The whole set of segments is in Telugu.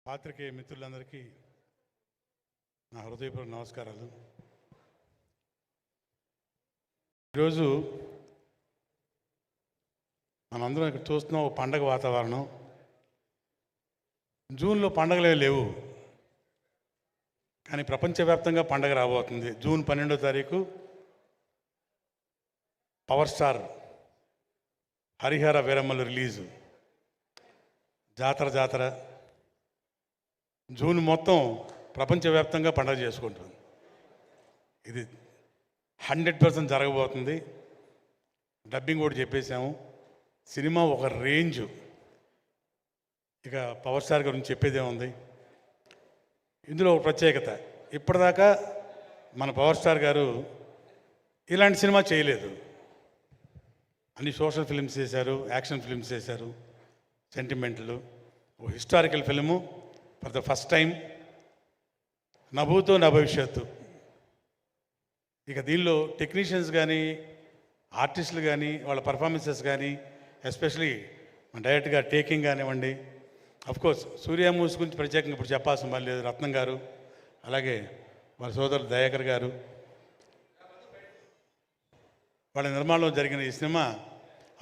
పాత్రికేయ మిత్రులందరికీ నా హృదయపూర్వక నమస్కారాలు. ఈరోజు మనందరం ఇక్కడ చూస్తున్నాం ఒక పండగ వాతావరణం. జూన్లో పండగలే లేవు, కానీ ప్రపంచవ్యాప్తంగా పండగ రాబోతుంది. జూన్ 12వ తారీఖు పవర్ స్టార్ హరిహర వీరమ్మలు రిలీజు. జాతర జూన్ మొత్తం ప్రపంచవ్యాప్తంగా పండుగ చేసుకుంటుంది. ఇది 100% జరగబోతుంది. డబ్బింగ్ కూడా చెప్పేశాము. సినిమా ఒక రేంజు. ఇక పవర్ స్టార్ గురించి చెప్పేదే ఉంది. ఇందులో ఒక ప్రత్యేకత, ఇప్పటిదాకా మన పవర్ స్టార్ గారు ఇలాంటి సినిమా చేయలేదు. అన్ని సోషల్ ఫిల్మ్స్ చేశారు, యాక్షన్ ఫిల్మ్స్ చేశారు, సెంటిమెంట్లు. ఓ historical film for the first time, నా భూతో నా భవిష్యత్తు. ఇక దీనిలో టెక్నీషియన్స్ కానీ, ఆర్టిస్టులు కానీ, వాళ్ళ పర్ఫార్మెన్సెస్ కానీ, ఎస్పెషలీ డైరెక్ట్గా టేకింగ్ కానివ్వండి. అఫ్కోర్స్ సూర్య మూవీస్ గురించి ప్రత్యేకంగా ఇప్పుడు చెప్పాల్సిన పని లేదు. రత్నం గారు, అలాగే వాళ్ళ సోదరుడు దయాకర్ గారు, వాళ్ళ నిర్మాణంలో జరిగిన ఈ సినిమా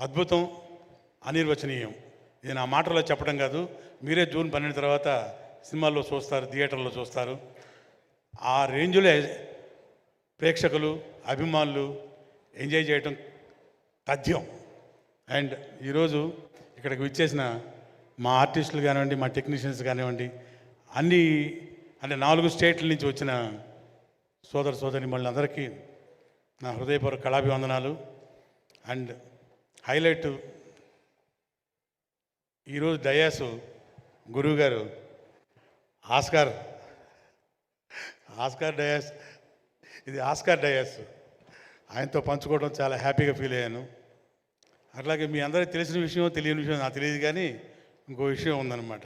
అద్భుతం, అనిర్వచనీయం. ఇది నా మాటలో చెప్పడం కాదు, మీరే జూన్ 12 తర్వాత సినిమాల్లో చూస్తారు, థియేటర్లో చూస్తారు. ఆ రేంజ్లో ప్రేక్షకులు, అభిమానులు ఎంజాయ్ చేయటం తథ్యం. అండ్ ఈరోజు ఇక్కడికి విచ్చేసిన మా ఆర్టిస్టులు కానివ్వండి, మా టెక్నీషియన్స్ కానివ్వండి, అన్ని అంటే 4 స్టేట్ల నుంచి వచ్చిన సోదరిమణులందరికీ నా హృదయపూర్వక కళాభివందనాలు. అండ్ హైలైట్, ఈరోజు డయాసు గురువు గారు ఆస్కార్ డయాస్, ఇది ఆస్కార్ డయాస్, ఆయనతో పంచుకోవడం చాలా హ్యాపీగా ఫీల్ అయ్యాను. అట్లాగే మీ అందరికీ తెలిసిన విషయం, తెలియని విషయం నాకు తెలియదు, కానీ ఇంకో విషయం ఉందన్నమాట.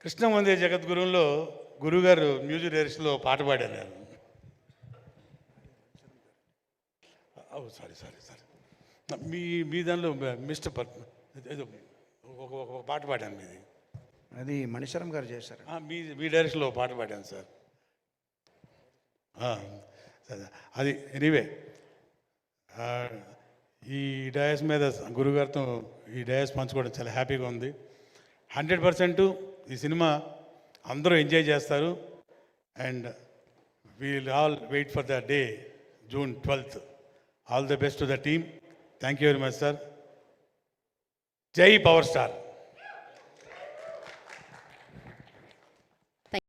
కృష్ణ వందే జగద్గురువులో గురువుగారు మ్యూజిక్ డైరెక్షన్లో పాట పాడాను నేను. సారీ మీ దానిలో మిస్టర్ ఒక పాట పాడాను మీది. అది మణిశరం గారు చేశారు. మీ డైరెక్షన్లో పాట పాడాను సార్. అది ఎనీవే, ఈ డయాస్ మీద గురుగారితో ఈ డయాస్ పంచుకోవడం చాలా హ్యాపీగా ఉంది. 100% ఈ సినిమా అందరూ ఎంజాయ్ చేస్తారు. And we'll all wait for the day, June 12th. All the best to the team. Thank you very much sir. జై పవర్ స్టార్.